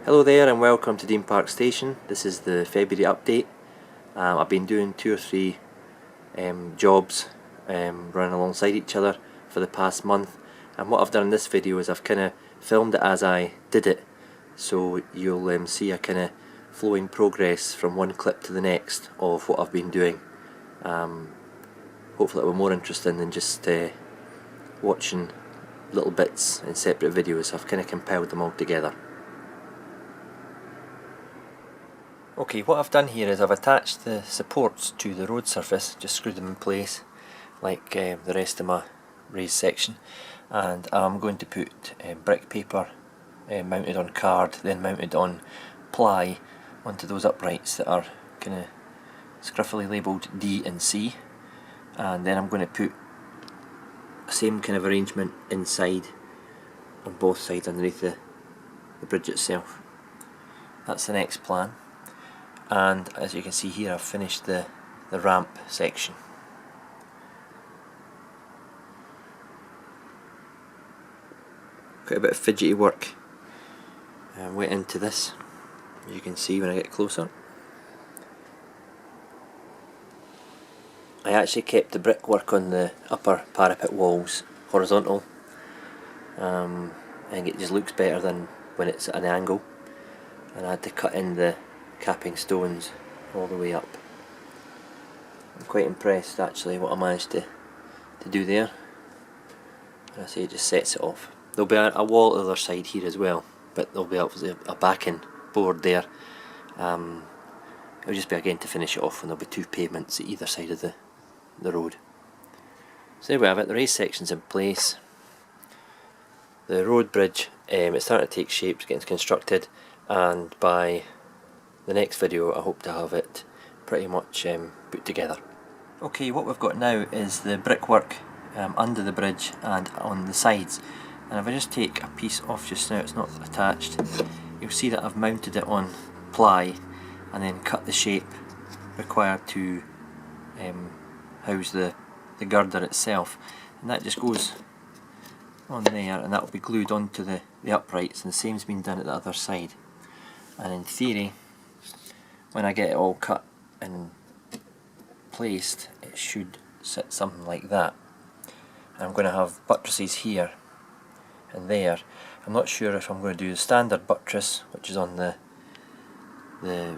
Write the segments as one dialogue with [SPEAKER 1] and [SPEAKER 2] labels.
[SPEAKER 1] Hello there and welcome to Dean Park Station. This is the February update. I've been doing 2 or 3 jobs running alongside each other for the past month, and what I've done in this video is I've kind of filmed it as I did it, so you'll see a kind of flowing progress from one clip to the next of what I've been doing. Hopefully it will be more interesting than just watching little bits in separate videos. I've kind of compiled them all together. Okay, what I've done here is I've attached the supports to the road surface, just screwed them in place like the rest of my raised section, and I'm going to put brick paper mounted on card, then mounted on ply onto those uprights that are kind of scruffily labelled D and C, and then I'm going to put the same kind of arrangement inside on both sides underneath the bridge itself. That's the next plan. And as you can see here, I've finished the ramp section. Quite a bit of fidgety work went into this, as you can see when I get closer. I actually kept the brickwork on the upper parapet walls horizontal. I think it just looks better than when it's at an angle, and I had to cut in the capping stones all the way up. I'm quite impressed actually what I managed to do there. And I say it just sets it off. There'll be a wall on the other side here as well, but there'll be obviously a backing board there. It'll just be again to finish it off, and there'll be 2 pavements at either side of the road. So there we have it, the raised section's in place. The road bridge, it's starting to take shape, it's getting constructed, and by the next video I hope to have it pretty much put together. Okay, what we've got now is the brickwork under the bridge and on the sides, and if I just take a piece off just now, it's not attached, you'll see that I've mounted it on ply and then cut the shape required to house the girder itself, and that just goes on there, and that will be glued onto the uprights, and the same's been done at the other side. And in theory, when I get it all cut and placed, it should sit something like that. And I'm going to have buttresses here and there. I'm not sure if I'm going to do the standard buttress, which is on the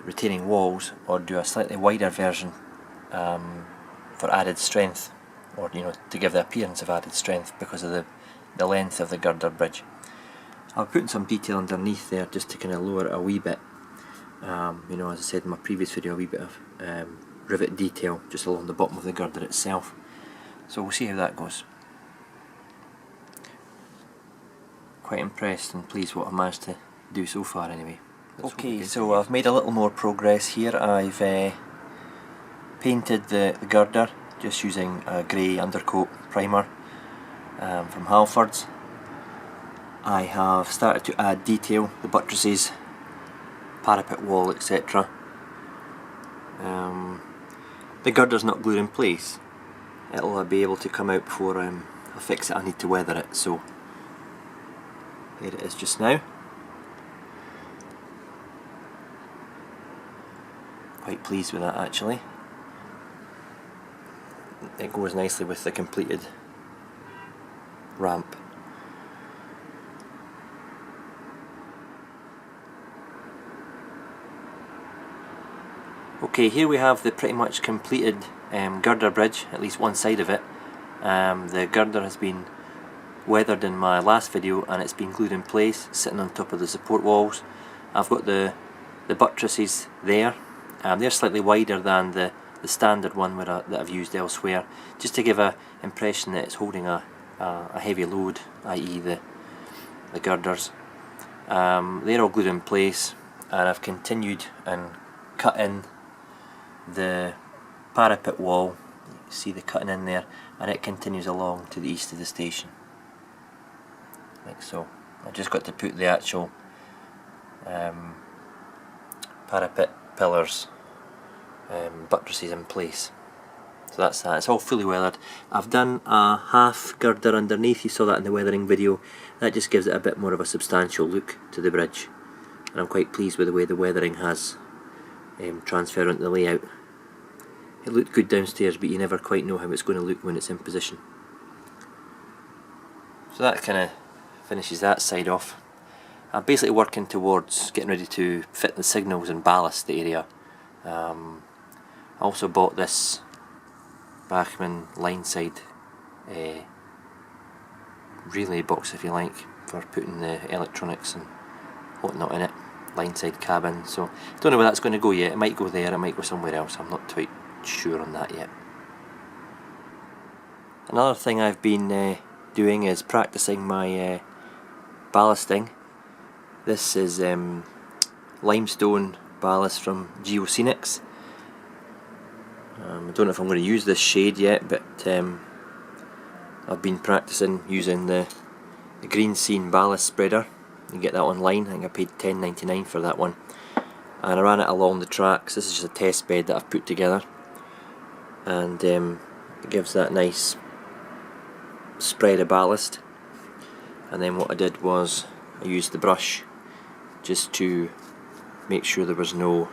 [SPEAKER 1] retaining walls, or do a slightly wider version for added strength, or to give the appearance of added strength because of the length of the girder bridge. I'll put in some detail underneath there just to kind of lower it a wee bit. As I said in my previous video, a wee bit of rivet detail just along the bottom of the girder itself. So we'll see how that goes. Quite impressed and pleased what I managed to do so far anyway. Okay, so I've made a little more progress here. I've painted the girder just using a grey undercoat primer from Halford's. I have started to add detail, the buttresses, parapet wall, etc. The girder's not glued in place. It'll be able to come out before I fix it. I need to weather it, so there it is just now. Quite pleased with that actually. It goes nicely with the completed ramp. Okay, here we have the pretty much completed girder bridge, at least one side of it. The girder has been weathered in my last video and it's been glued in place, sitting on top of the support walls. I've got the buttresses there. They're slightly wider than the standard one that I've used elsewhere, just to give an impression that it's holding a heavy load, i.e. the girders. They're all glued in place, and I've continued and cut in the parapet wall. You see the cutting in there, and it continues along to the east of the station, like so. I've just got to put the actual parapet pillars, buttresses in place. So that's that. It's all fully weathered. I've done a half girder underneath. You saw that in the weathering video. That just gives it a bit more of a substantial look to the bridge. and I'm quite pleased with the way the weathering has transferred onto the layout. It looked good downstairs, but you never quite know how it's going to look when it's in position. So that kind of finishes that side off. I'm basically working towards getting ready to fit the signals and ballast area. I also bought this Bachmann line side relay box, if you like, for putting the electronics and whatnot in it, line side cabin. So don't know where that's going to go yet. It might go there, it might go somewhere else. I'm not quite sure on that yet. Another thing I've been doing is practicing my ballasting. This is limestone ballast from Geoscenics. I don't know if I'm going to use this shade yet, but I've been practicing using the Green Scene ballast spreader. You can get that online. I think I paid $10.99 for that one, and I ran it along the tracks. This is just a test bed that I've put together, and it gives that nice spread of ballast. And then what I did was I used the brush just to make sure there was no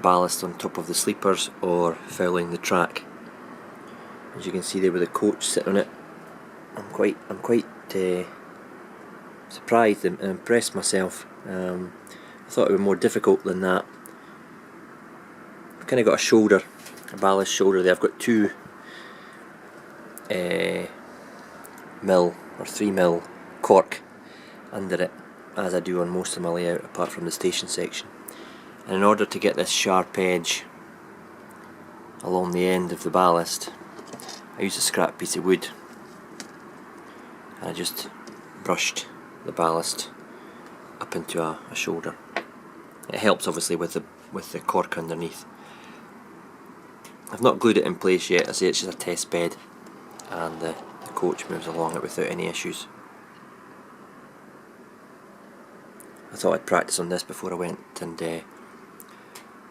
[SPEAKER 1] ballast on top of the sleepers or fouling the track. As you can see there with the coach sitting on it, I'm quite surprised and impressed myself. I thought it would be more difficult than that. I've kind of got a shoulder, a ballast shoulder there. I've got 2 mil or 3 mil cork under it, as I do on most of my layout apart from the station section. And in order to get this sharp edge along the end of the ballast, I used a scrap piece of wood and I just brushed the ballast up into a shoulder. It helps obviously with the cork underneath. I've not glued it in place yet. I say it's just a test bed, and the coach moves along it without any issues. I thought I'd practice on this before I went and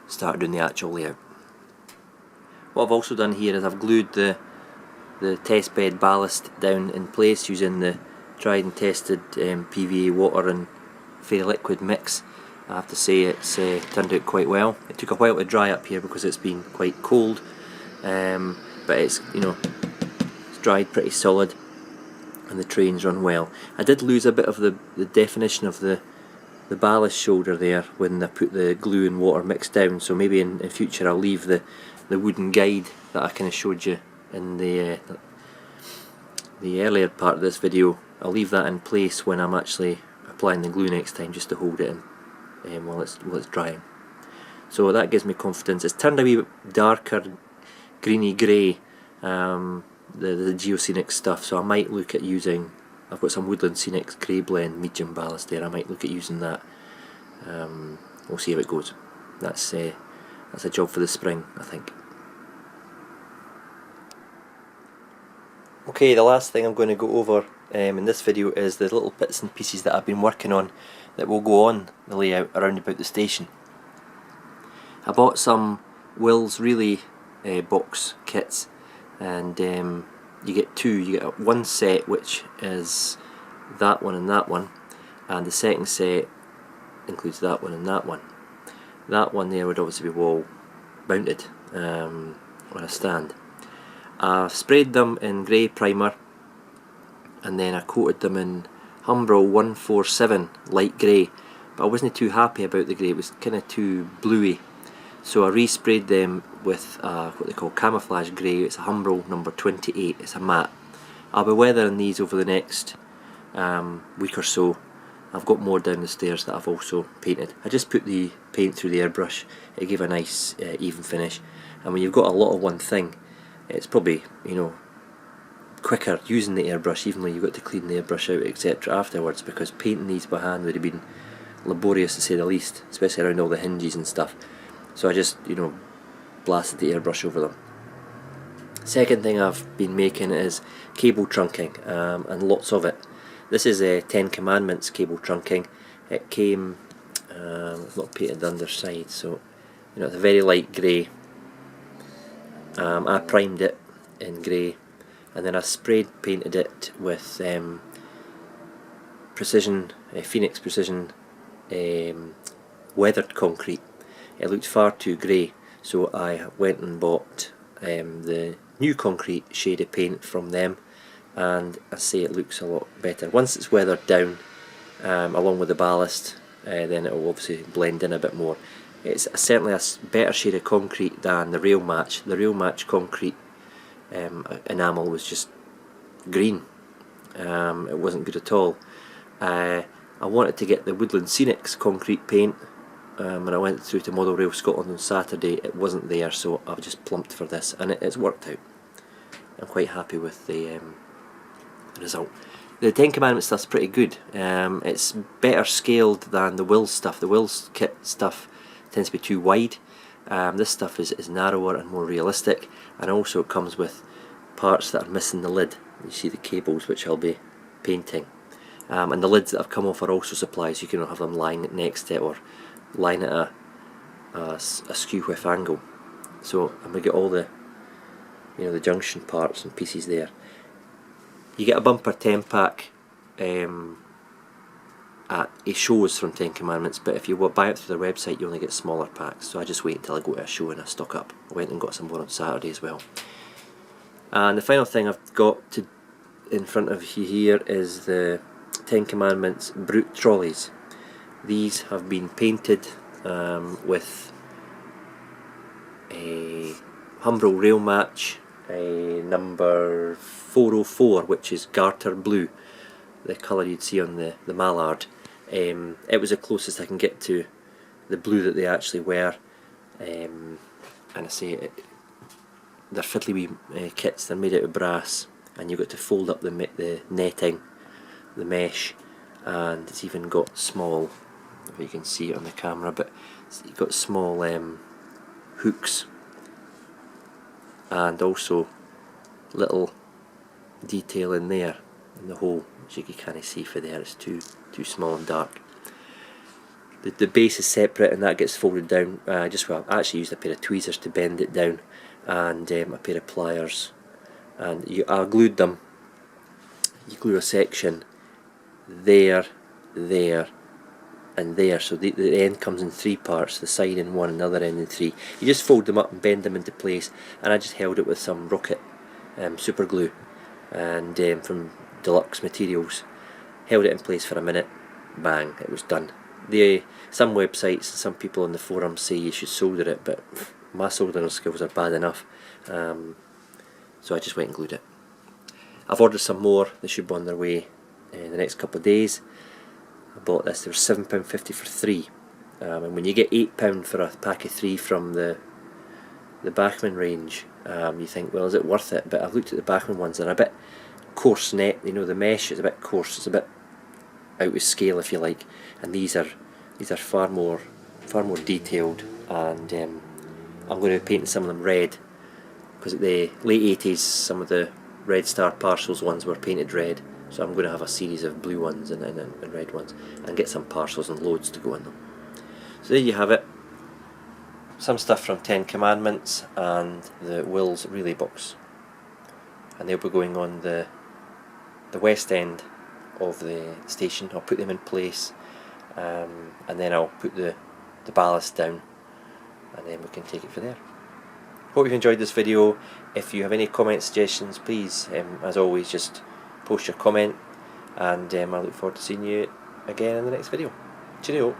[SPEAKER 1] started doing the actual layout. What I've also done here is I've glued the test bed ballast down in place using the tried and tested PVA water and fairy liquid mix. I have to say it's turned out quite well. It took a while to dry up here because it's been quite cold, but it's, you know, it's dried pretty solid and the trains run well. I did lose a bit of the definition of the ballast shoulder there when I put the glue and water mixed down, so maybe in future I'll leave the wooden guide that I kind of showed you in the earlier part of this video. I'll leave that in place when I'm actually applying the glue next time, just to hold it in while it's drying. So that gives me confidence. It's turned a wee bit darker, greeny grey, the Geoscenic stuff, so I might look at using, I've got some Woodland Scenics grey blend medium ballast there. I might look at using that. We'll see how it goes. That's a job for the spring, I think. Okay, the last thing I'm going to go over in this video is the little bits and pieces that I've been working on that will go on the layout around about the station. I bought some Will's Relay box kits, and you get 2. You get one set which is that one, and the second set includes that one and that one. That one there would obviously be wall mounted on a stand. I sprayed them in grey primer, and then I coated them in Humbrol 147 light grey, but I wasn't too happy about the grey. It was kind of too bluey, so I resprayed them with what they call camouflage grey. It's a Humbrol number 28. It's a matte. I'll be weathering these over the next week or so. I've got more down the stairs that I've also painted. I just put the paint through the airbrush. It gave a nice even finish, and when you've got a lot of one thing, it's probably, you know, quicker using the airbrush, even though you've got to clean the airbrush out, etc. afterwards, because painting these by hand would have been laborious to say the least, especially around all the hinges and stuff. So I just, you know, blasted the airbrush over them. Second thing I've been making is cable trunking, and lots of it. This is a 10 Commandments cable trunking. It came, it's not painted underside, so you know, it's a very light grey. I primed it in grey, and then I sprayed painted it with Phoenix Precision weathered concrete. It looked far too grey, so I went and bought the new concrete shade of paint from them, and I say it looks a lot better. Once it's weathered down, along with the ballast, then it will obviously blend in a bit more. It's certainly a better shade of concrete than the Rail Match. The Rail Match concrete enamel was just green. It wasn't good at all. I wanted to get the Woodland Scenics concrete paint. When I went through to Model Rail Scotland on Saturday, it wasn't there, so I've just plumped for this, and it's worked out. I'm quite happy with the result. The Ten Commandments stuff's pretty good. It's better scaled than the Wills stuff. The Wills kit stuff tends to be too wide. This stuff is narrower and more realistic, and also it comes with parts that are missing the lid. You see the cables, which I'll be painting. And the lids that have come off are also supplied, so you can have them lying next to it or lying at a skew whiff angle. So I'm going to get all the, you know, the junction parts and pieces there. You get a bumper 10 pack at shows from Ten Commandments, but if you buy it through their website you only get smaller packs, so I just wait until I go to a show and I stock up. I went and got some more on Saturday as well. And the final thing I've got in front of you here is the Ten Commandments Brute Trolleys. These have been painted with a Humbrol Rail Match, a number 404, which is garter blue, the colour you'd see on the mallard. It was the closest I can get to the blue that they actually were, and I say they're fiddly wee kits. They're made out of brass, and you've got to fold up the netting, the mesh, and it's even got small, if you can see it on the camera, but you've got small hooks, and also little detail in there in the hole, which you can kind of see for there. It's too small and dark. The base is separate, and that gets folded down. I actually used a pair of tweezers to bend it down, and a pair of pliers, and I glued them. You glue a section there, there, and there, so the end comes in 3 parts, the side in 1 and the other end in 3. You just fold them up and bend them into place, and I just held it with some rocket super glue and from Deluxe Materials. Held it in place for a minute, bang, it was done. Some websites and some people on the forums say you should solder it, but my soldering skills are bad enough, so I just went and glued it. I've ordered some more. They should be on their way in the next couple of days. I bought this, they were £7.50 for 3, and when you get £8 for a pack of 3 from the Bachmann range, you think, well, is it worth it? But I've looked at the Bachmann ones, they're a bit coarse net, you know, the mesh is a bit coarse, it's a bit out of scale if you like, and these are far more detailed, and I'm going to be painting some of them red, because at the late 80s some of the Red Star Parcels ones were painted red, so I'm going to have a series of blue ones and red ones, and get some parcels and loads to go in them. So there you have it, some stuff from Ten Commandments and the Wills Relay Box, and they'll be going on the west end of the station. I'll put them in place, and then I'll put the ballast down, and then we can take it from there. Hope you've enjoyed this video. If you have any comment suggestions, please, as always, just post your comment, and I look forward to seeing you again in the next video. Cheerio.